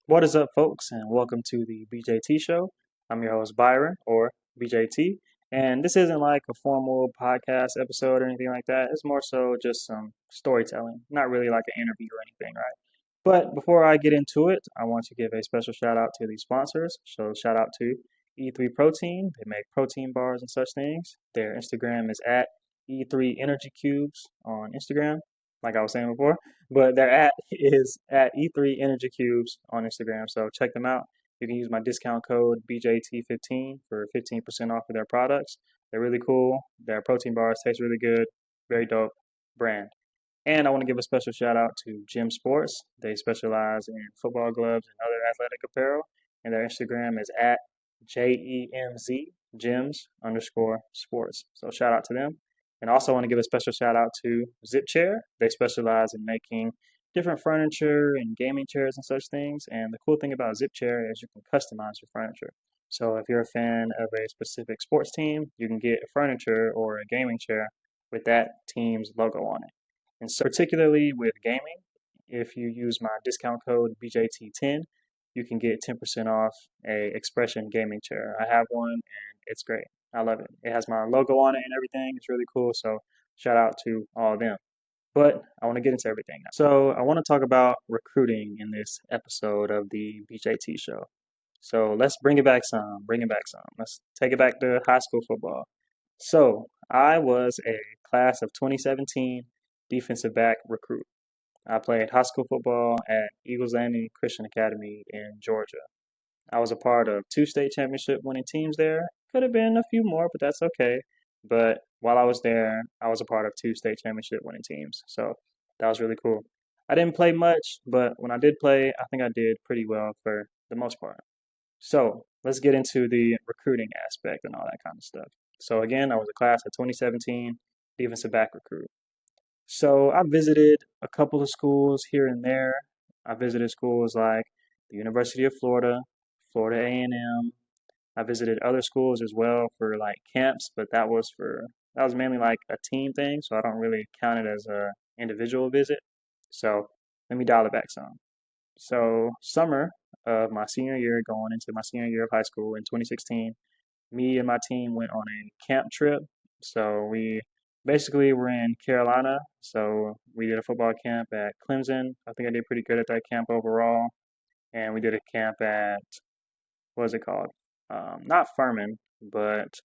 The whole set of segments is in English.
What is up, folks, and welcome to the BJT Show. I'm your host, Byron, or BJT, and this isn't like a formal podcast episode or anything like that. It's more so just some storytelling, not really like an interview or anything, right? But before I get into it, I want to give a special shout out to the sponsors. So, shout out to E3 Protein. They make protein bars and such things. Their Instagram is at E3 Energy Cubes on Instagram, like I was saying before. But their at is at E3 Energy Cubes on Instagram. So check them out. You can use my discount code BJT15 for 15% off of their products. They're really cool. Their protein bars taste really good. Very dope brand. And I want to give a special shout out to Gym Sports. They specialize in football gloves and other athletic apparel. And their Instagram is at JEMZ, gyms underscore sports. So shout out to them. And also want to give a special shout out to Zip Chair. They specialize in making different furniture and gaming chairs and such things. And the cool thing about Zip Chair is you can customize your furniture. So if you're a fan of a specific sports team, you can get a furniture or a gaming chair with that team's logo on it. And so particularly with gaming, if you use my discount code BJT10, you can get 10% off a Expression gaming chair. I have one and it's great. I love it. It has my logo on it and everything. It's really cool. So shout out to all of them. But I want to get into everything now. So I want to talk about recruiting in this episode of the BJT show. So let's bring it back some, bring it back some. Let's take it back to high school football. So I was a class of 2017 defensive back recruit. I played high school football at Eagles Landing Christian Academy in Georgia. I was a part of two state championship winning teams there. Could have been a few more, but that's okay. But while I was there, I was a part of two state championship winning teams. So that was really cool. I didn't play much, but when I did play, I think I did pretty well for the most part. So let's get into the recruiting aspect and all that kind of stuff. So again, I was a class of 2017 defensive back recruit. So I visited a couple of schools here and there. I visited schools like the University of Florida, Florida A&M. I visited other schools as well for like camps, but that was mainly like a team thing, so I don't really count it as a individual visit. So let me dial it back some. So summer of my senior year, going into my senior year of high school in 2016, me and my team went on a camp trip. So we basically were in Carolina. So we did a football camp at Clemson. I think I did pretty good at that camp overall. And we did a camp at, what was it called? Not Furman, but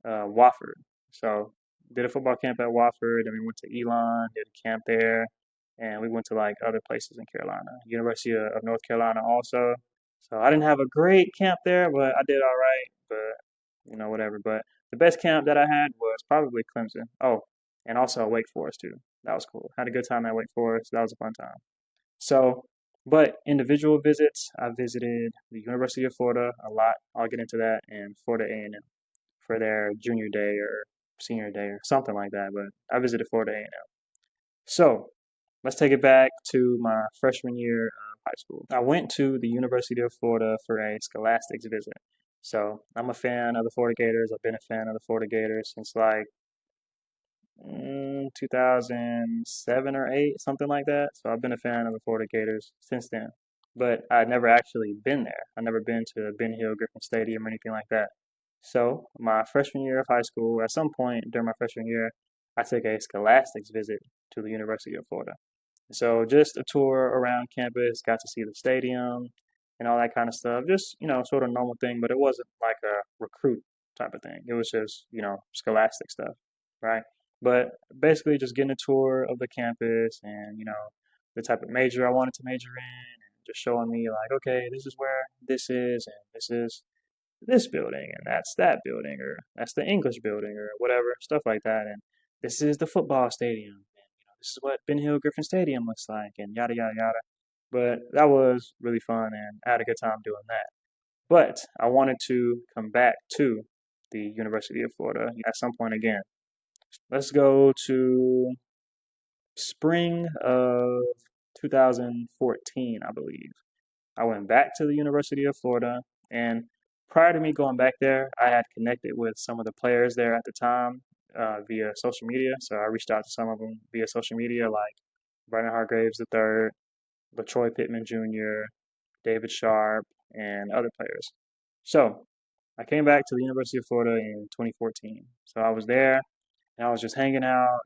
Wofford. So did a football camp at Wofford, and we went to Elon, did a camp there, and we went to like other places in Carolina, University of North Carolina also. So I didn't have a great camp there, but I did all right. But whatever. But the best camp that I had was probably Clemson. Oh, and also Wake Forest too. That was cool. Had a good time at Wake Forest. That was a fun time. So, but individual visits, I visited the University of Florida a lot. I'll get into that, and Florida A&M for their junior day or senior day or something like that. But I visited Florida A&M. So let's take it back to my freshman year of high school. I went to the University of Florida for a scholastics visit. So I'm a fan of the Florida Gators. I've been a fan of the Florida Gators since like 2007 or 8, something like that. So I've been a fan of the Florida Gators since then. But I'd never actually been there. I've never been to Ben Hill Griffin Stadium or anything like that. So my freshman year of high school, at some point during my freshman year, I took a scholastics visit to the University of Florida. So just a tour around campus, got to see the stadium and all that kind of stuff. Just, sort of normal thing, but it wasn't like a recruit type of thing. It was just, scholastic stuff, right? But basically just getting a tour of the campus and, the type of major I wanted to major in and just showing me like, okay, this is where this is and this is this building and that's that building or that's the English building or whatever, stuff like that. And this is the football stadium and this is what Ben Hill Griffin Stadium looks like and yada yada yada. But that was really fun and I had a good time doing that. But I wanted to come back to the University of Florida at some point again. Let's go to spring of 2014, I believe. I went back to the University of Florida, and prior to me going back there, I had connected with some of the players there at the time via social media. So I reached out to some of them via social media, like Brandon Hargraves III, LaTroy Pittman Jr., David Sharp, and other players. So I came back to the University of Florida in 2014. So I was there and I was just hanging out,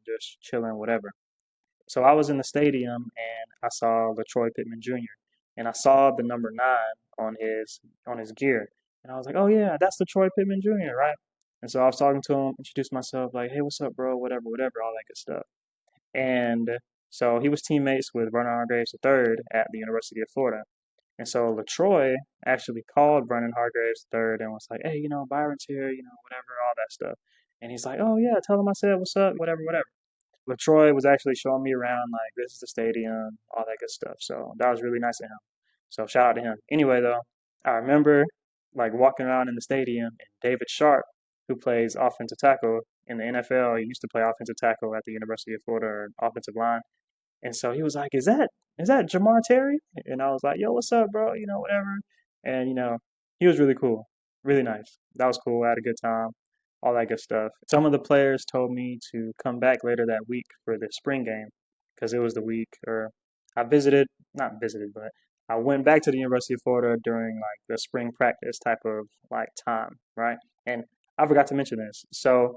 just chilling, whatever. So I was in the stadium and I saw LaTroy Pittman Jr. and I saw the number 9 on his gear. And I was like, oh yeah, that's LaTroy Pittman Jr., right? And so I was talking to him, introduced myself, like, hey, what's up, bro? Whatever, whatever, all that good stuff. And so he was teammates with Vernon Hargraves III at the University of Florida. And so LaTroy actually called Vernon Hargraves III and was like, hey, Byron's here, whatever, all that stuff. And he's like, oh yeah, tell him I said what's up, whatever, whatever. LaTroy was actually showing me around, like, this is the stadium, all that good stuff. So that was really nice of him. So shout out to him. Anyway, though, I remember like walking around in the stadium and David Sharp, who plays offensive tackle in the NFL, he used to play offensive tackle at the University of Florida, or offensive line. And so he was like, "Is that Jamar Terry?" And I was like, "Yo, what's up, bro? Whatever." And he was really cool, really nice. That was cool. I had a good time, all that good stuff. Some of the players told me to come back later that week for the spring game because it was the week, or I visited, not visited, but I went back to the University of Florida during like the spring practice type of like time, right? And I forgot to mention this. So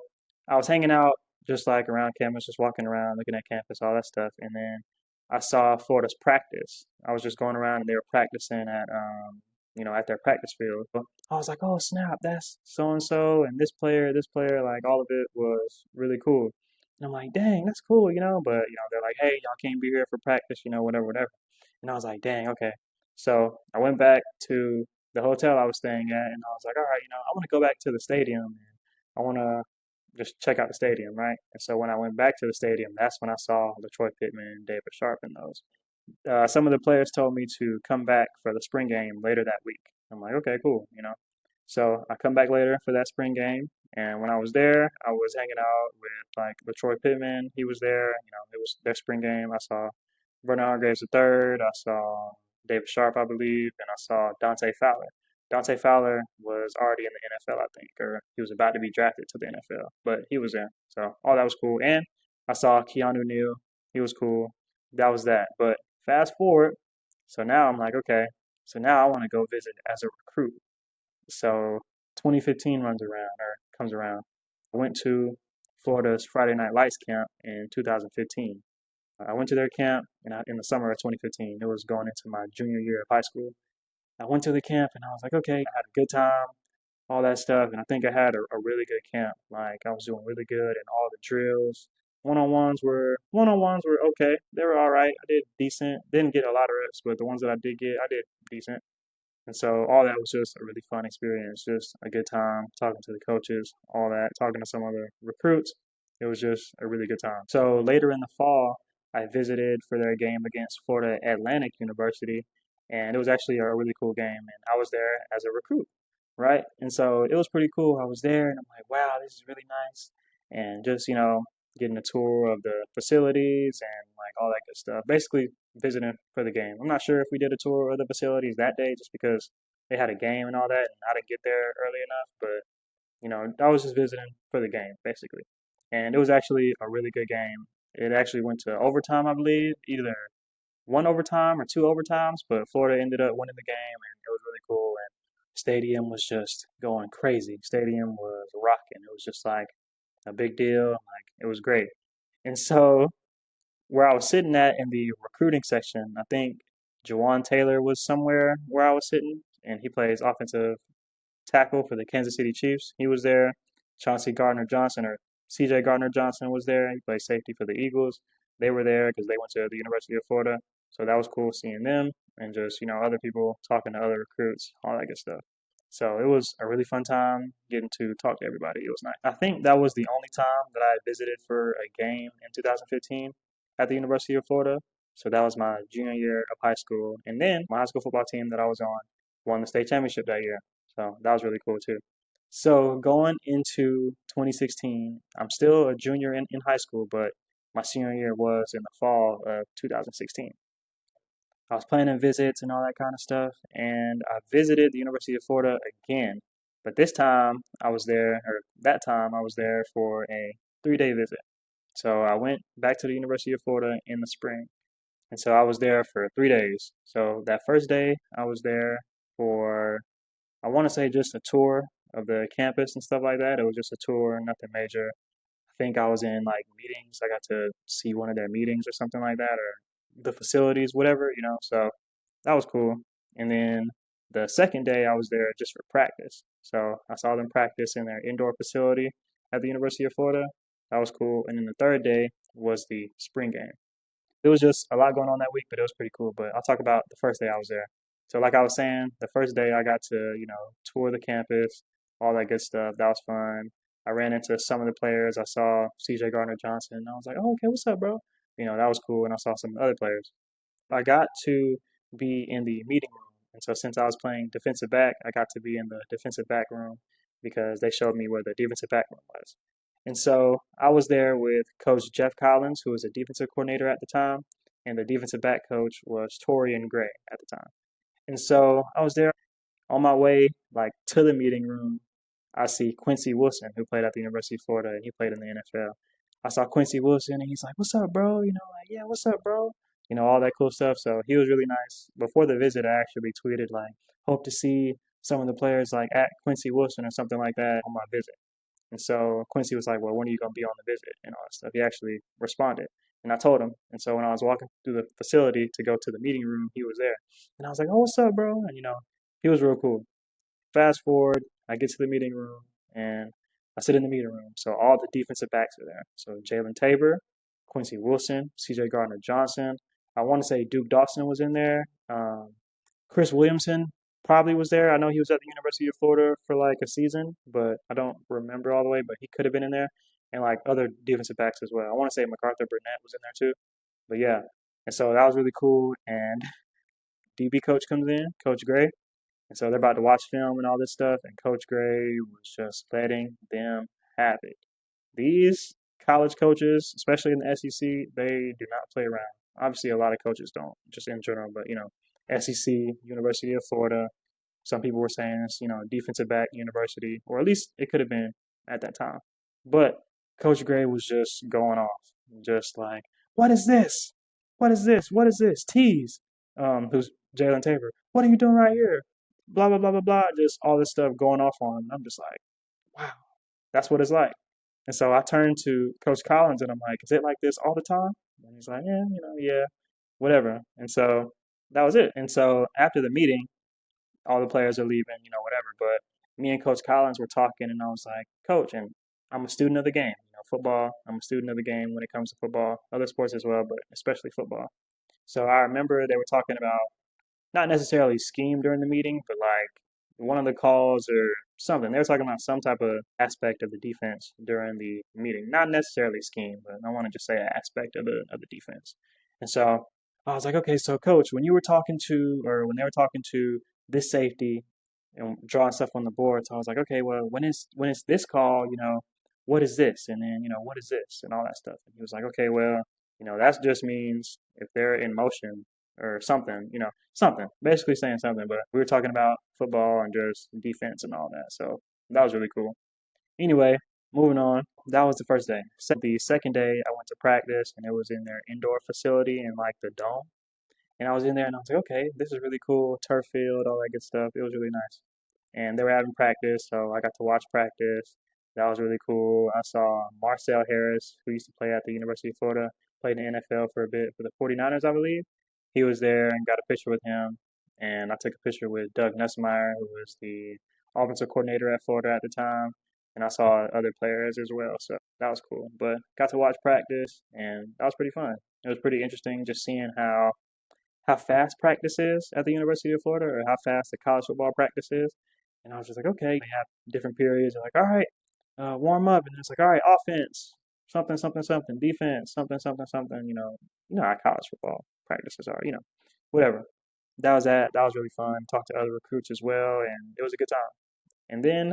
I was hanging out just like around campus, just walking around, looking at campus, all that stuff. And then I saw Florida's practice. I was just going around and they were practicing at their practice field. But I was like, oh snap, that's so and so and this player, like all of it was really cool. And I'm like, dang, that's cool, But they're like, hey, y'all can't be here for practice, whatever, whatever. And I was like, dang, okay. So I went back to the hotel I was staying at, and I was like, all right, I want to go back to the stadium and I want to just check out the stadium, right? And so when I went back to the stadium, that's when I saw LaTroy Pittman, David Sharp, and those. Some of the players told me to come back for the spring game later that week. I'm like, okay, cool. So I come back later for that spring game, and when I was there, I was hanging out with like LaTroy Pittman. He was there. It was their spring game. I saw Vernon Hargraves III. I saw David Sharp, I believe, and I saw Dante Fowler. Dante Fowler was already in the NFL, I think, or he was about to be drafted to the NFL, but he was there. So all that was cool. And I saw Keanu Neal. He was cool. That was that. But fast forward, so now I'm like, okay, so now I want to go visit as a recruit. So 2015 runs around or comes around. I went to Florida's Friday Night Lights camp in 2015. I went to their camp in the summer of 2015. It was going into my junior year of high school. I went to the camp and I was like, okay, I had a good time, all that stuff. And I think I had a really good camp. Like I was doing really good in all the drills. One on ones were okay. They were all right. I did decent. Didn't get a lot of reps, but the ones that I did get, I did decent. And so all that was just a really fun experience, just a good time talking to the coaches, all that, talking to some other recruits. It was just a really good time. So later in the fall, I visited for their game against Florida Atlantic University, and it was actually a really cool game. And I was there as a recruit, right? And so it was pretty cool. I was there, and I'm like, wow, this is really nice. And just, getting a tour of the facilities and like all that good stuff. Basically, visiting for the game. I'm not sure if we did a tour of the facilities that day just because they had a game and all that, and I didn't get there early enough. But I was just visiting for the game basically, and it was actually a really good game. It actually went to overtime, I believe, either one overtime or two overtimes, but Florida ended up winning the game, and it was really cool. And stadium was just going crazy. Stadium was rocking. It was just like a big deal. Like it was great. And so where I was sitting at in the recruiting section, I think Jawan Taylor was somewhere where I was sitting, and he plays offensive tackle for the Kansas City Chiefs. He was there. Chauncey Gardner Johnson or CJ Gardner Johnson was there. He plays safety for the Eagles. They were there because they went to the University of Florida. So that was cool seeing them and just, other people talking to other recruits, all that good stuff. So it was a really fun time getting to talk to everybody. It was nice. I think that was the only time that I visited for a game in 2015 at the University of Florida. So that was my junior year of high school. And then my high school football team that I was on won the state championship that year. So that was really cool too. So going into 2016, I'm still a junior in high school, but my senior year was in the fall of 2016. I was planning visits and all that kind of stuff, and I visited the University of Florida again. But this time I was there, or that time I was there for a 3-day visit. So I went back to the University of Florida in the spring, And so I was there for 3 days. So that first day, I was there for, I want to say just a tour of the campus and stuff like that. It was just a tour, nothing major. I think I was in like meetings. I got to see one of their meetings or something like that, or the facilities, whatever. So that was cool. And then the second day, I was there just for practice. So I saw them practice in their indoor facility at the University of Florida. That was cool. And then the third day was the spring game. It was just a lot going on that week, but it was pretty cool. But I'll talk about the first day I was there. So, like I was saying, the first day I got to tour the campus, all that good stuff. That was fun. I ran into some of the players. I saw CJ Gardner Johnson. I was like, oh, okay, what's up, bro? That was cool. And I saw some other players. I got to be in the meeting room. And so since I was playing defensive back, I got to be in the defensive back room because they showed me where the defensive back room was. And so I was there with Coach Jeff Collins, who was a defensive coordinator at the time, and the defensive back coach was Torian Gray at the time. And so I was there on my way like to the meeting room. I see Quincy Wilson, who played at the University of Florida, and he played in the NFL. I saw Quincy Wilson, and he's like, "What's up, bro?" Like, "Yeah, what's up, bro?" All that cool stuff. So he was really nice. Before the visit, I actually tweeted like, "Hope to see some of the players like at Quincy Wilson or something like that on my visit." And so Quincy was like, "Well, when are you gonna be on the visit and all that stuff?" He actually responded, and I told him. And so when I was walking through the facility to go to the meeting room, he was there, and I was like, "Oh, what's up, bro?" And he was real cool. Fast forward, I get to the meeting room and I sit in the meeting room. So all the defensive backs are there. So Jalen Tabor, Quincy Wilson, CJ Gardner Johnson. I want to say Duke Dawson was in there. Chris Williamson probably was there. I know he was at the University of Florida for like a season, but I don't remember all the way, but he could have been in there. And like other defensive backs as well. I want to say MacArthur Burnett was in there too. But yeah. And so that was really cool. And DB coach comes in, Coach Gray. And so they're about to watch film and all this stuff, and Coach Gray was just letting them have it. These college coaches, especially in the SEC, they do not play around. Obviously, a lot of coaches don't, just in general, but SEC, University of Florida, some people were saying it's defensive back university, or at least it could have been at that time. But Coach Gray was just going off, just like, what is this? What is this? What is this? Tease. Who's Jalen Tabor? What are you doing right here? Blah blah blah blah blah. Just all this stuff going off on him. I'm just like, wow, that's what it's like. And so I turned to Coach Collins and I'm like, is it like this all the time? And he's like, yeah, yeah, whatever. And so that was it. And so after the meeting, all the players are leaving, whatever. But me and Coach Collins were talking, and I was like, Coach, and I'm a student of the game. Football. I'm a student of the game when it comes to football, other sports as well, but especially football. So I remember they were talking about not necessarily scheme during the meeting, but like one of the calls or something. They were talking about some type of aspect of the defense during the meeting. Not necessarily scheme, but I want to just say an aspect of the defense. And so I was like, okay, so coach, when you were talking to or when they were talking to this safety and drawing stuff on the board, so I was like, okay, well, when it's this call, what is this? And then, what is this? And all that stuff. And he was like, okay, well, that just means if they're in motion or something, something, basically saying something. But we were talking about football and just defense and all that. So that was really cool. Anyway, moving on. That was the first day. The second day, I went to practice and it was in their indoor facility in like the dome. And I was in there and I was like, okay, this is really cool. Turf field, all that good stuff. It was really nice. And they were having practice, so I got to watch practice. That was really cool. I saw Marcel Harris, who used to play at the University of Florida, played in the NFL for a bit for the 49ers, I believe. He was there and got a picture with him. And I took a picture with Doug Nussmeier, who was the offensive coordinator at Florida at the time. And I saw other players as well, so that was cool. But got to watch practice, and that was pretty fun. It was pretty interesting just seeing how fast practice is at the University of Florida or how fast the college football practice is. And I was just like, okay, they have different periods. They're like, all right, warm up. And it's like, all right, offense, something, something, something, defense, something, something, something, how college football practices are, whatever. That was that. That was really fun. Talked to other recruits as well, and it was a good time. And then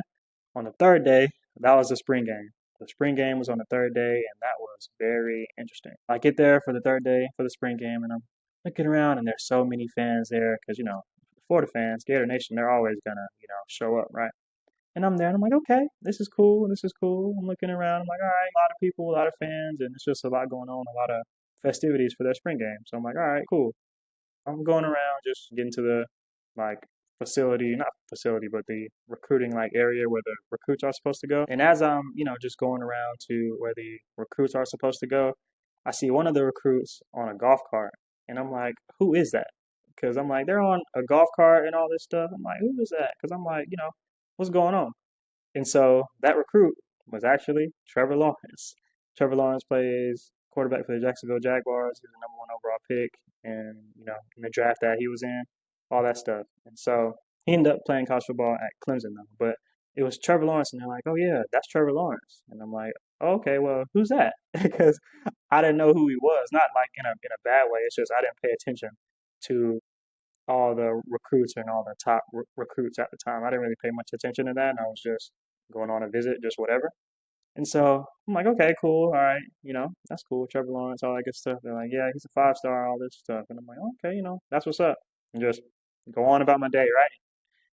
on the third day, that was the spring game. The spring game was on the third day, and that was very interesting. I get there for the third day for the spring game, and I'm looking around, and there's so many fans there because, Florida fans, Gator Nation, they're always gonna, show up, right? And I'm there, and I'm like, okay, this is cool, this is cool. I'm looking around, I'm like, all right, a lot of people, a lot of fans, and it's just a lot going on, a lot of festivities for their spring game. So I'm like, all right, cool. I'm going around just getting to the like facility, not facility, but the recruiting like area where the recruits are supposed to go. And as I'm, just going around to where the recruits are supposed to go, I see one of the recruits on a golf cart. And I'm like, who is that? Because I'm like, they're on a golf cart and all this stuff. I'm like, who is that? Because I'm like, what's going on? And so that recruit was actually Trevor Lawrence. Trevor Lawrence plays quarterback for the Jacksonville Jaguars. He was the number one overall pick, and in the draft that he was in, all that stuff. And so he ended up playing college football at Clemson though. But it was Trevor Lawrence, and they're like, "Oh yeah, that's Trevor Lawrence." And I'm like, oh, "Okay, well, who's that?" Because I didn't know who he was. Not like in a bad way. It's just I didn't pay attention to all the recruits and all the top recruits at the time. I didn't really pay much attention to that, and I was just going on a visit, just whatever. And so I'm like, okay, cool, all right, that's cool. Trevor Lawrence, all that good stuff. They're like, yeah, he's a 5 star, all this stuff, and I'm like, okay, that's what's up. And just go on about my day, right?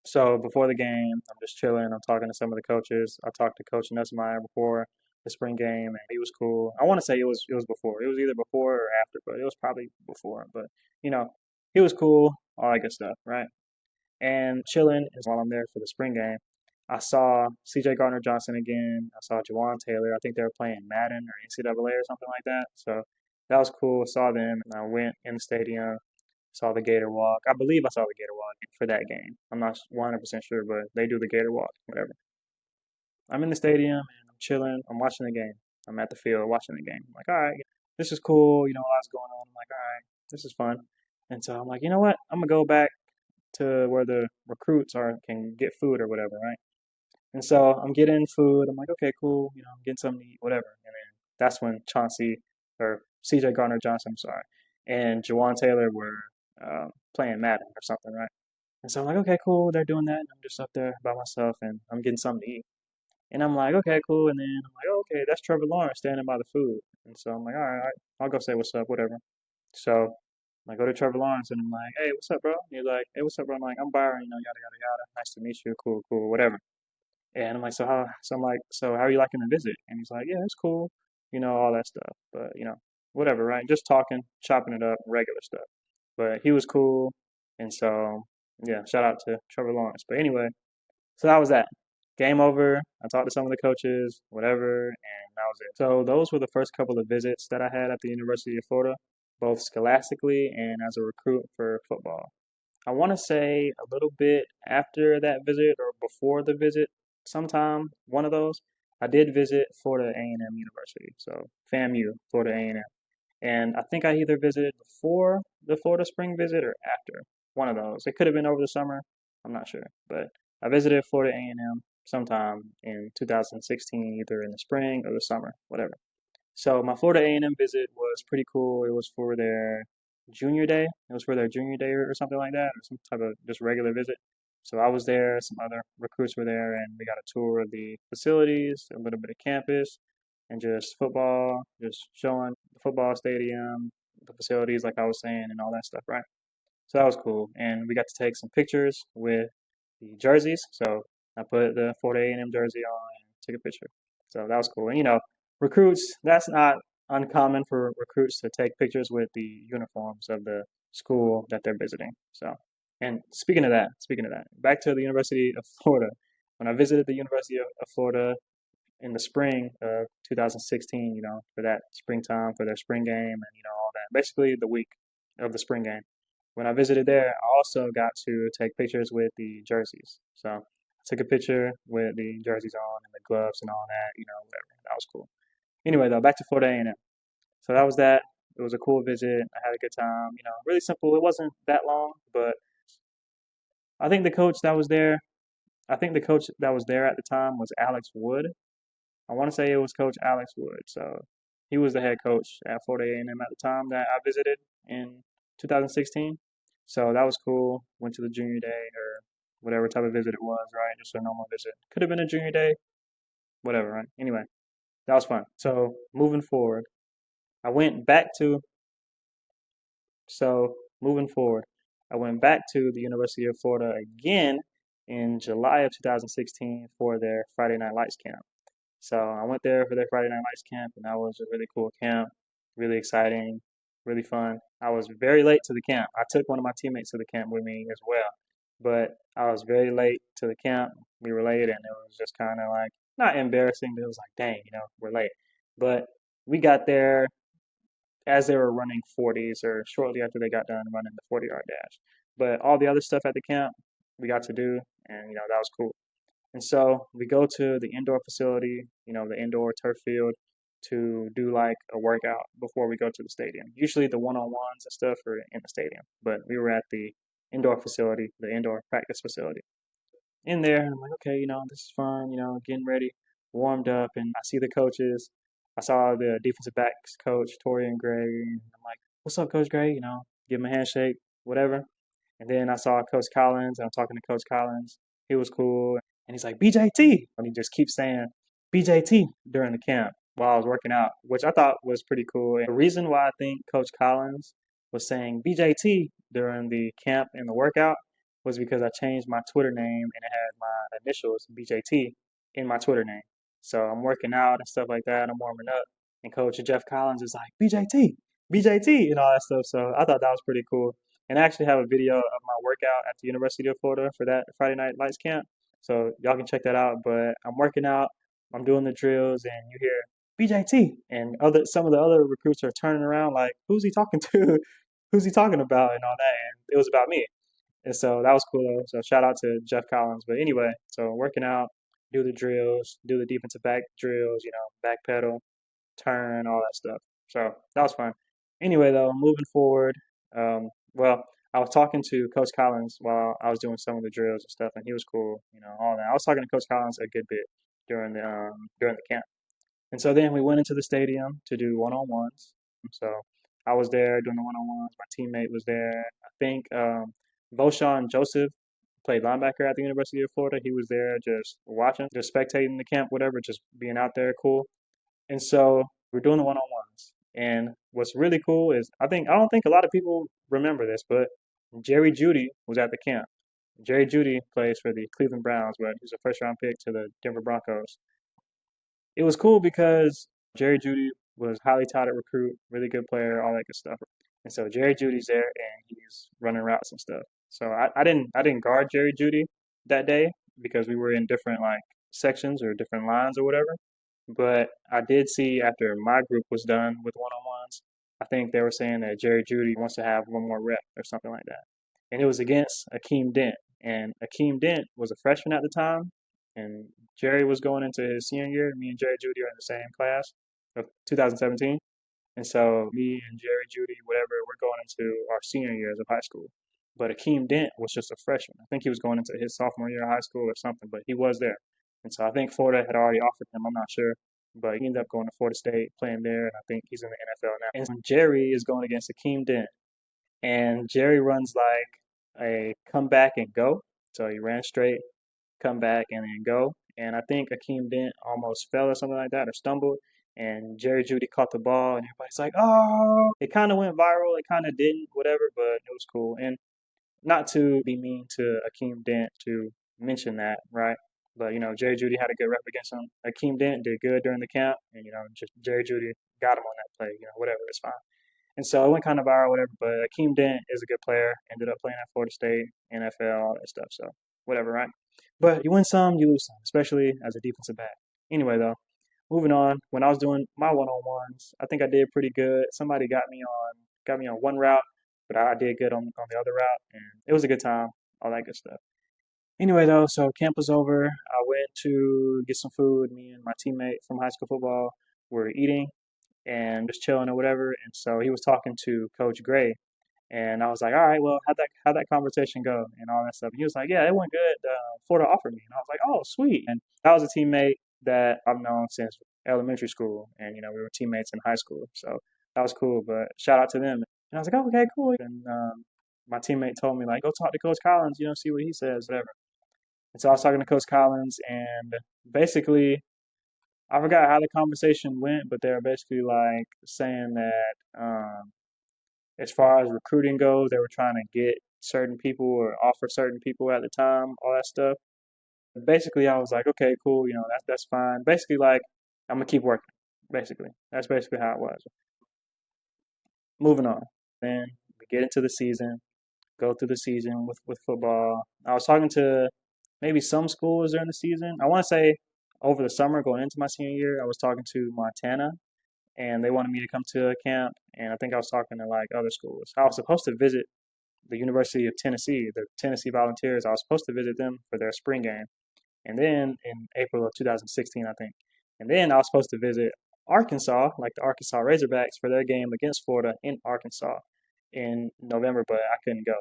So before the game, I'm just chilling. I'm talking to some of the coaches. I talked to Coach Nussmeier before the spring game, and he was cool. I want to say it was before. It was either before or after, but it was probably before. But you know, he was cool, all that good stuff, right? And chilling is while I'm there for the spring game. I saw C.J. Gardner Johnson again. I saw Jawan Taylor. I think they were playing Madden or NCAA or something like that. So that was cool. Saw them, and I went in the stadium. Saw the Gator Walk. I believe I saw the Gator Walk for that game. I'm not 100% sure, but they do the Gator Walk, whatever. I'm in the stadium and I'm chilling. I'm watching the game. I'm at the field watching the game. I'm like, all right, this is cool. Lots going on. I'm like, all right, this is fun. And so I'm like, you know what? I'm gonna go back to where the recruits can get food or whatever, right? And so I'm getting food. I'm like, okay, cool. I'm getting something to eat, whatever. And then that's when Chauncey or C.J. Gardner Johnson, I'm sorry, and Jawan Taylor were playing Madden or something, right? And so I'm like, okay, cool. They're doing that. And I'm just up there by myself and I'm getting something to eat. And I'm like, okay, cool. And then I'm like, oh, okay, that's Trevor Lawrence standing by the food. And so I'm like, all right, I'll go say what's up, whatever. So I go to Trevor Lawrence and I'm like, hey, what's up, bro? And he's like, hey, what's up, bro? I'm like, I'm Byron, yada, yada, yada. Nice to meet you. Cool, cool, whatever. And I'm like, so how are you liking the visit? And he's like, yeah, it's cool, all that stuff. But, whatever, right? Just talking, chopping it up, regular stuff. But he was cool. And so, yeah, shout out to Trevor Lawrence. But anyway, so that was that. Game over. I talked to some of the coaches, whatever, and that was it. So those were the first couple of visits that I had at the University of Florida, both scholastically and as a recruit for football. I want to say a little bit after that visit or before the visit, sometime one of those. I did visit Florida A&M University, so FAMU, Florida A&M, and I think I either visited before the Florida spring visit or after one of those. It could have been over the summer. I'm not sure, but I visited Florida A&M sometime in 2016, either in the spring or the summer, whatever. So my Florida A&M visit was pretty cool. It was for their junior day. It was for their junior day or something like that, or some type of just regular visit. So I was there, some other recruits were there, and we got a tour of the facilities, a little bit of campus, and just football, just showing the football stadium, the facilities, like I was saying, and all that stuff, right? So that was cool. And we got to take some pictures with the jerseys. So I put the Florida A&M jersey on and took a picture. So that was cool. And recruits, that's not uncommon for recruits to take pictures with the uniforms of the school that they're visiting. So, and speaking of that, back to the University of Florida. When I visited the University of Florida in the spring of 2016, for that springtime, for their spring game and, all that, basically the week of the spring game. When I visited there, I also got to take pictures with the jerseys. So I took a picture with the jerseys on and the gloves and all that, whatever. That was cool. Anyway, though, back to Florida A&M. So that was that. It was a cool visit. I had a good time. Really simple. It wasn't that long, but I think the coach that was there, I think the coach that was there at the time was Alex Wood. I want to say it was Coach Alex Wood. So he was the head coach at Florida A&M at the time that I visited in 2016. So that was cool. Went to the junior day or whatever type of visit it was, right? Just a normal visit. Could have been a junior day, whatever, right? Anyway, that was fun. So moving forward, I went back to, so moving forward, I went back to the University of Florida again in July of 2016 for their Friday Night Lights camp. So I went there for their Friday Night Lights camp, and that was a really cool camp, really exciting. really fun. I was very late to the camp. I took one of my teammates to the camp with me as well, but I was very late to the camp. We were late, and it was just kind of like not embarrassing, but it was like, dang, we're late. But we got there as they were running 40s or shortly after they got done running the 40-yard dash. But all the other stuff at the camp we got to do, and that was cool. And so we go to the indoor facility, the indoor turf field, to do like a workout before we go to the stadium. Usually the one-on-ones and stuff are in the stadium, but we were at the indoor facility, the indoor practice facility. In there, and I'm like, okay, this is fun, getting ready, warmed up, and I see the coaches. I saw the defensive backs coach, Tori and Gray, and I'm like, what's up, Coach Gray? Give him a handshake, whatever. And then I saw Coach Collins, and I'm talking to Coach Collins. He was cool. And he's like, BJT. And he just keeps saying BJT during the camp while I was working out, which I thought was pretty cool. And the reason why I think Coach Collins was saying BJT during the camp and the workout was because I changed my Twitter name and it had my initials, BJT, in my Twitter name. So I'm working out and stuff like that. I'm warming up. And Coach Jeff Collins is like, BJT, BJT, and all that stuff. So I thought that was pretty cool. And I actually have a video of my workout at the University of Florida for that Friday Night Lights camp. So y'all can check that out. But I'm working out, I'm doing the drills, and you hear BJT, and some of the other recruits are turning around like, who's he talking to? Who's he talking about? And all that. And it was about me. And so that was cool. So shout out to Jeff Collins. But anyway, so working out, do the drills, do the defensive back drills, back pedal, turn, all that stuff. So that was fun. Anyway, though, moving forward, well, I was talking to Coach Collins while I was doing some of the drills and stuff, and he was cool, all that. I was talking to Coach Collins a good bit during the camp, and so then we went into the stadium to do one-on-ones. So I was there doing the one-on-ones. My teammate was there. I think Voshawn Joseph played linebacker at the University of Florida. He was there just watching, just spectating the camp, whatever, just being out there, cool. And so we're doing the one-on-ones. And what's really cool is I don't think a lot of people remember this, but Jerry Jeudy was at the camp. Jerry Jeudy plays for the Cleveland Browns, but he's a first round pick to the Denver Broncos. It was cool because Jerry Jeudy was highly touted recruit, really good player, all that good stuff. And so Jerry Jeudy's there and he's running routes and stuff. So I didn't guard Jerry Jeudy that day because we were in different like sections or different lines or whatever. But I did see after my group was done with one-on-ones, I think they were saying that Jerry Jeudy wants to have one more rep or something like that. And it was against Akeem Dent. And Akeem Dent was a freshman at the time, and Jerry was going into his senior year. Me and Jerry Jeudy are in the same class of 2017. And so me and Jerry Jeudy, whatever, we're going into our senior years of high school. But Akeem Dent was just a freshman. I think he was going into his sophomore year of high school or something, but he was there. And so I think Florida had already offered him, I'm not sure. But he ended up going to Florida State, playing there, and I think he's in the NFL now. And Jerry is going against Akeem Dent. And Jerry runs like a come back and go. So he ran straight, come back, and then go. And I think Akeem Dent almost fell or something like that or stumbled. And Jerry Jeudy caught the ball, and everybody's like, oh, it kind of went viral. It kind of didn't, whatever, but it was cool. And not to be mean to Akeem Dent to mention that, right? But, Jerry Jeudy had a good rep against him. Akeem Dent did good during the camp, and, just Jerry Jeudy got him on that play, whatever, it's fine. And so it went kind of viral, whatever. But Akeem Dent is a good player. Ended up playing at Florida State, NFL, all that stuff. So whatever, right? But you win some, you lose some, especially as a defensive back. Anyway, though, moving on. When I was doing my one-on-ones, I think I did pretty good. Somebody got me on one route, but I did good on the other route, and it was a good time. All that good stuff. Anyway, though, so camp was over. I went to get some food. Me and my teammate from high school football were eating and just chilling or whatever. And so he was talking to Coach Gray, and I was like, all right, well, how'd that conversation go and all that stuff. And he was like, yeah, it went good. Florida offered me, and I was like, oh, sweet. And that was a teammate that I've known since elementary school, and we were teammates in high school, so that was cool. But shout out to them. And I was like, oh, okay, cool. And my teammate told me like, go talk to Coach Collins, see what he says, whatever. And so I was talking to Coach Collins, and basically I forgot how the conversation went, but they were basically like saying that as far as recruiting goes, they were trying to get certain people or offer certain people at the time, all that stuff. Basically, I was like, okay, cool, that's fine. Basically, like I'm gonna keep working. Basically, that's basically how it was. moving on. Then we get into the season, go through the season with football. I was talking to maybe some schools during the season. I want to say over the summer going into my senior year, I was talking to Montana and they wanted me to come to a camp. And I think I was talking to like other schools. I was supposed to visit the University of Tennessee, the Tennessee Volunteers. I was supposed to visit them for their spring game. And then in April of 2016, I think. And then I was supposed to visit Arkansas, like the Arkansas Razorbacks, for their game against Florida in Arkansas in November, but I couldn't go.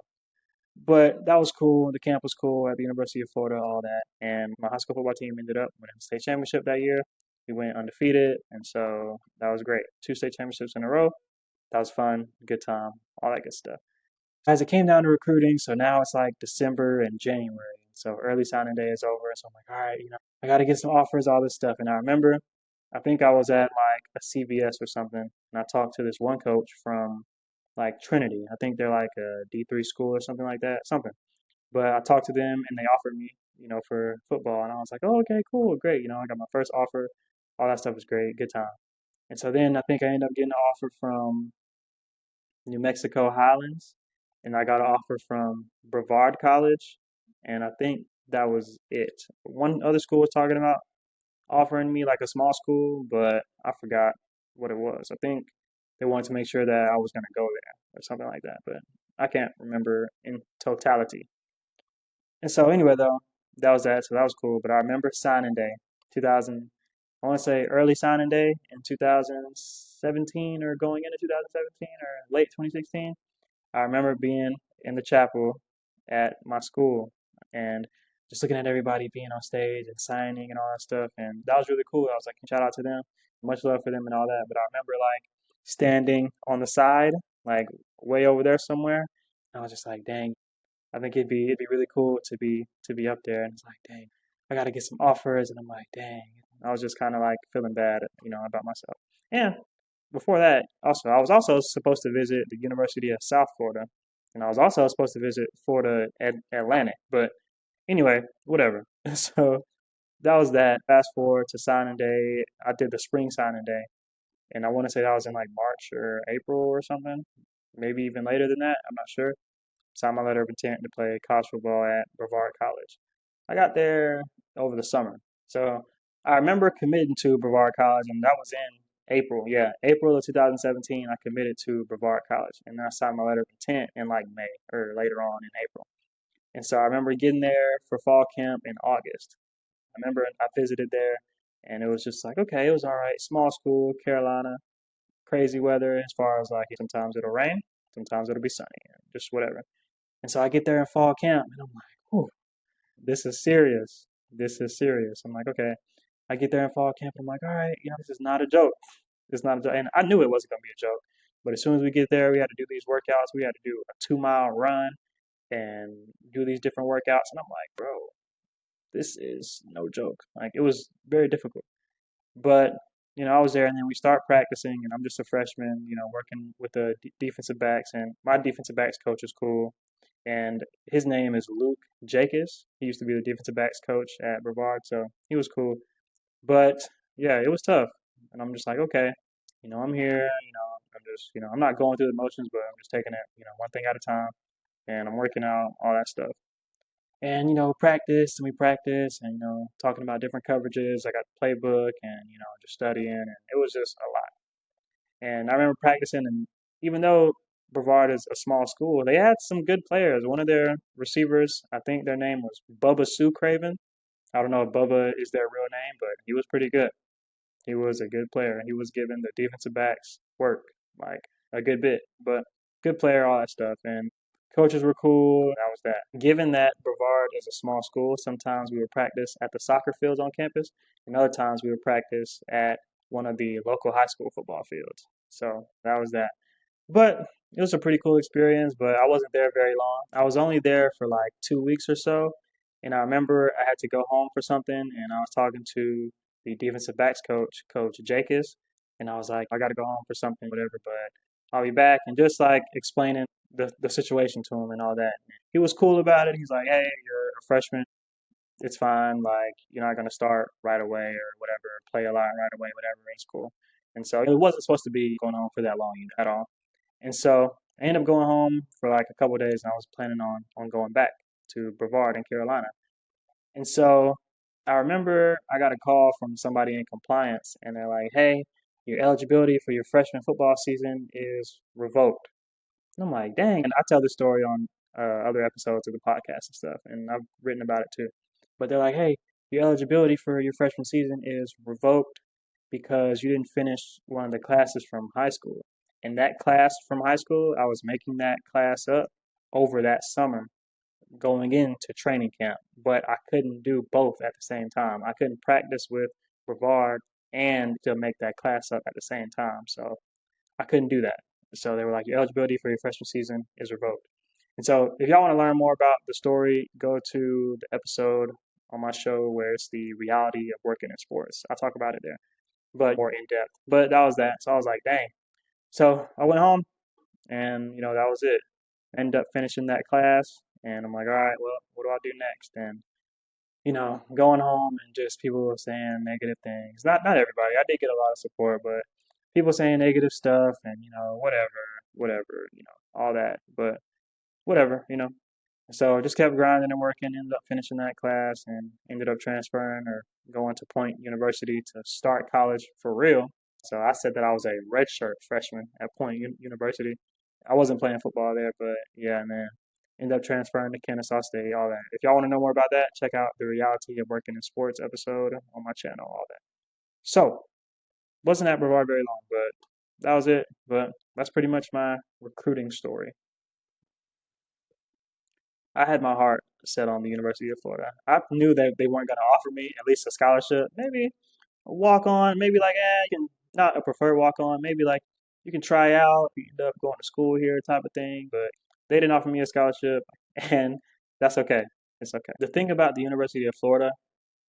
But that was cool. The camp was cool at the University of Florida, all that. And my high school football team ended up winning the state championship that year. We went undefeated, and so that was great. Two state championships in a row. That was fun, good time, all that good stuff. As it came down to recruiting, so now it's like December and January. So early signing day is over. So I'm like, all right, I got to get some offers, all this stuff. And I remember, I think I was at like a CVS or something, and I talked to this one coach from like Trinity. I think they're like a D3 school or something like that, something. But I talked to them and they offered me, for football. And I was like, oh, okay, cool, great. I got my first offer. All that stuff was great, good time. And so then I think I ended up getting an offer from New Mexico Highlands, and I got an offer from Brevard College, and I think that was it. One other school was talking about offering me like a small school, but I forgot what it was. I think they wanted to make sure that I was going to go there or something like that, but I can't remember in totality. And so anyway, though, that was that. So that was cool. But I remember signing day, 2000. I want to say early signing day in 2017 or going into 2017 or late 2016. I remember being in the chapel at my school and just looking at everybody being on stage and signing and all that stuff. And that was really cool. I was like, shout out to them. Much love for them and all that. But I remember like standing on the side, like way over there somewhere. And I was just like, dang, I think it'd be really cool to be up there. And it's like, dang, I got to get some offers. And I'm like, dang. I was just kind of like feeling bad, about myself. And before that, also, I was also supposed to visit the University of South Florida, and I was also supposed to visit Florida Atlantic. But anyway, whatever. So that was that. Fast forward to signing day, I did the spring signing day, and I want to say that was in like March or April or something, maybe even later than that. I'm not sure. Signed my letter of intent to play college football at Brevard College. I got there over the summer. So I remember committing to Brevard College, and that was in April. Yeah, April of 2017, I committed to Brevard College, and then I signed my letter of intent in like May or later on in April. And so I remember getting there for fall camp in August. I remember I visited there, and it was just like, okay, it was all right. Small school, Carolina, crazy weather as far as like sometimes it'll rain, sometimes it'll be sunny, just whatever. And so I get there in fall camp, and I'm like, "Whew, this is serious. This is serious." I'm like, okay. I get there in fall camp, and I'm like, all right, this is not a joke. It's not a joke. And I knew it wasn't going to be a joke. But as soon as we get there, we had to do these workouts. We had to do a 2 mile run and do these different workouts. And I'm like, bro, this is no joke. Like, it was very difficult. But, I was there, and then we start practicing, and I'm just a freshman, working with the defensive backs. And my defensive backs coach is cool, and his name is Luke Jacobs. He used to be the defensive backs coach at Brevard, so he was cool. But yeah, it was tough, and I'm just like, okay, I'm here. I'm just, I'm not going through the motions, but I'm just taking it, one thing at a time, and I'm working out all that stuff. And practice and we practice, and talking about different coverages. I got the playbook, and just studying, and it was just a lot. And I remember practicing, and even though Brevard is a small school, they had some good players. One of their receivers, I think their name was Bubba Sue Craven. I don't know if Bubba is their real name, but he was pretty good. He was a good player. He was giving the defensive backs work, like a good bit, but good player, all that stuff. And coaches were cool. That was that. Given that Brevard is a small school, sometimes we would practice at the soccer fields on campus, and other times we would practice at one of the local high school football fields. So that was that. But it was a pretty cool experience, but I wasn't there very long. I was only there for like 2 weeks or so. And I remember I had to go home for something, and I was talking to the defensive backs coach, Coach Jacobs, and I was like, I got to go home for something, whatever, but I'll be back. And just like explaining the situation to him and all that. He was cool about it. He's like, hey, you're a freshman. It's fine. Like, you're not going to start right away or whatever, play a lot right away, whatever. It's cool. And so it wasn't supposed to be going on for that long at all. And so I ended up going home for like a couple of days, and I was planning on going back to Brevard in Carolina. And so I remember I got a call from somebody in compliance, and they're like, "Hey, your eligibility for your freshman football season is revoked." And I'm like, "Dang!" And I tell this story on other episodes of the podcast and stuff, and I've written about it too. But they're like, "Hey, your eligibility for your freshman season is revoked because you didn't finish one of the classes from high school." And that class from high school, I was making that class up over that summer going into training camp, but I couldn't do both at the same time. I couldn't practice with Brevard and to make that class up at the same time. So I couldn't do that. So they were like, your eligibility for your freshman season is revoked. And so if y'all want to learn more about the story, go to the episode on my show where it's the reality of working in sports. I talk about it there, but more in depth. But that was that. So I was like, dang. So I went home and that was it. Ended up finishing that class, and I'm like, all right, well, what do I do next? And going home and just people were saying negative things. Not everybody. I did get a lot of support, but people saying negative stuff and whatever, all that. But whatever. So I just kept grinding and working. Ended up finishing that class and ended up transferring or going to Point University to start college for real. So I said that I was a redshirt freshman at Point University. I wasn't playing football there, but yeah, and then ended up transferring to Kennesaw State, all that. If y'all want to know more about that, check out the Reality of Working in Sports episode on my channel, all that. So, wasn't at Brevard very long, but that was it. But that's pretty much my recruiting story. I had my heart set on the University of Florida. I knew that they weren't going to offer me at least a scholarship, maybe a walk on, maybe like, you can not a preferred walk on, maybe like you can try out, you end up going to school here type of thing. But they didn't offer me a scholarship, and that's okay. It's okay. The thing about the University of Florida,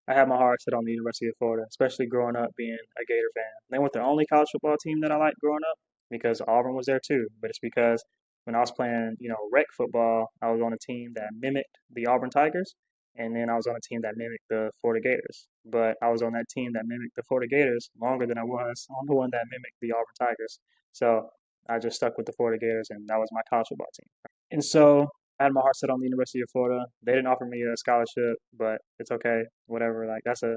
I had my heart set on the University of Florida, especially growing up being a Gator fan. They weren't the only college football team that I liked growing up because Auburn was there too. But it's because when I was playing, rec football, I was on a team that mimicked the Auburn Tigers, and then I was on a team that mimicked the Florida Gators. But I was on that team that mimicked the Florida Gators longer than I was on the one that mimicked the Auburn Tigers. So I just stuck with the Florida Gators, and that was my college football team. And so I had my heart set on the University of Florida. They didn't offer me a scholarship, but it's okay, whatever. Like that's a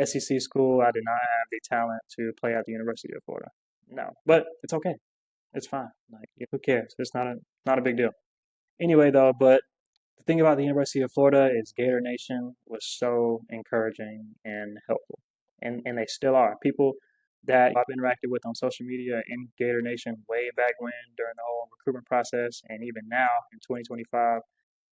SEC school. I did not have the talent to play at the University of Florida. No, but it's okay. It's fine. Like who cares? It's not a big deal. Anyway, though, but the thing about the University of Florida is Gator Nation was so encouraging and helpful, and they still are. People that I've interacted with on social media in Gator Nation way back when during the whole recruitment process, and even now in 2025,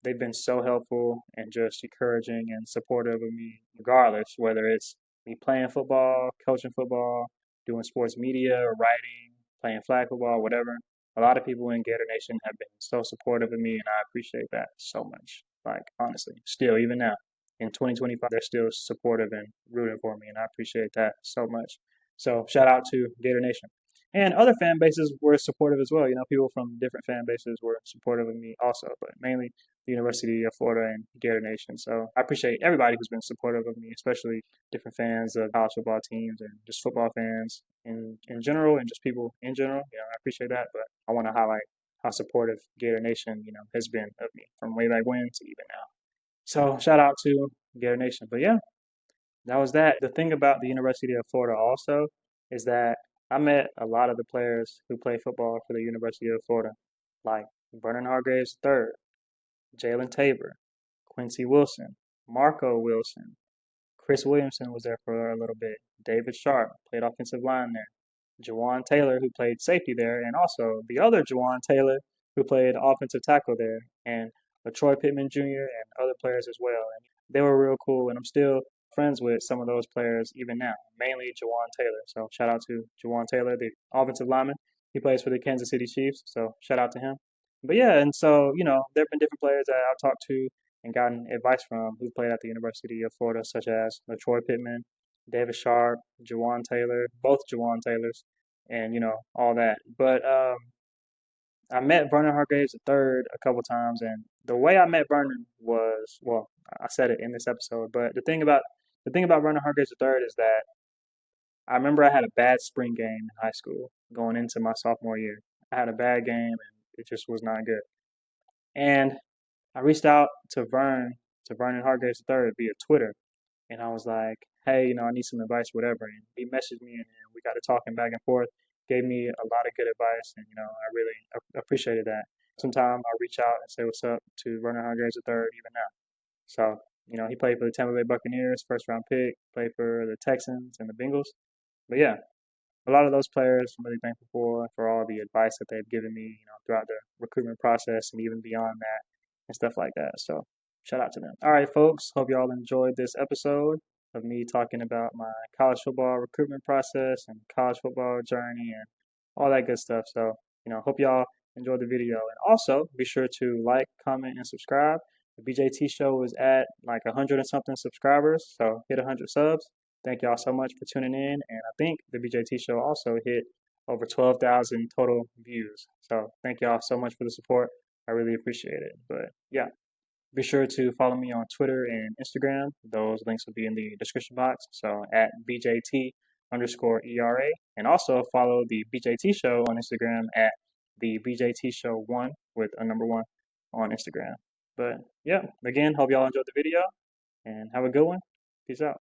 they've been so helpful and just encouraging and supportive of me, regardless whether it's me playing football, coaching football, doing sports media, or writing, playing flag football, whatever. A lot of people in Gator Nation have been so supportive of me, and I appreciate that so much. Like, honestly, still, even now in 2025, they're still supportive and rooting for me, and I appreciate that so much. So, shout out to Gator Nation. And other fan bases were supportive as well. People from different fan bases were supportive of me also, but mainly the University of Florida and Gator Nation. So I appreciate everybody who's been supportive of me, especially different fans of college football teams and just football fans in general and just people in general. I appreciate that, but I want to highlight how supportive Gator Nation, has been of me from way back when to even now. So shout out to Gator Nation. But yeah, that was that. The thing about the University of Florida also is that I met a lot of the players who play football for the University of Florida, like Vernon Hargraves III, Jalen Tabor, Quincy Wilson, Marco Wilson, Chris Williamson was there for a little bit. David Sharp played offensive line there. Jawan Taylor, who played safety there, and also the other Jawan Taylor, who played offensive tackle there, and Troy Pittman Jr. and other players as well. And they were real cool, and I'm still friends with some of those players even now, mainly Jawan Taylor. So shout out to Jawan Taylor, the offensive lineman. He plays for the Kansas City Chiefs, so shout out to him. But yeah, and so, there have been different players that I've talked to and gotten advice from who played at the University of Florida, such as Troy Pittman, David Sharp, Jawan Taylor, both Jawan Taylors, and all that. But I met Vernon Hargraves III a couple times, and the way I met Vernon was, well, I said it in this episode, but the thing about Vernon Hargraves III is that I remember I had a bad spring game in high school going into my sophomore year. I had a bad game and it just was not good. And I reached out to Vernon Hargraves III via Twitter, and I was like, hey, I need some advice, whatever. And he messaged me, and we got to talking back and forth, gave me a lot of good advice, and I really appreciated that. Sometimes I reach out and say what's up to Vernon Hargraves III even now. So, he played for the Tampa Bay Buccaneers, first round pick, played for the Texans and the Bengals. But yeah, a lot of those players I'm really thankful for all the advice that they've given me, throughout the recruitment process and even beyond that and stuff like that. So shout out to them. All right, folks. Hope y'all enjoyed this episode of me talking about my college football recruitment process and college football journey and all that good stuff. So, hope y'all enjoyed the video. And also be sure to like, comment, and subscribe. The BJT show is at like 100 and something subscribers. So hit 100 subs. Thank y'all so much for tuning in. And I think the BJT show also hit over 12,000 total views. So thank y'all so much for the support. I really appreciate it. But yeah, be sure to follow me on Twitter and Instagram. Those links will be in the description box. So at BJT_ERA. And also follow the BJT show on Instagram at the BJT show 1 with a number 1 on Instagram. But yeah, again, hope y'all enjoyed the video and have a good one. Peace out.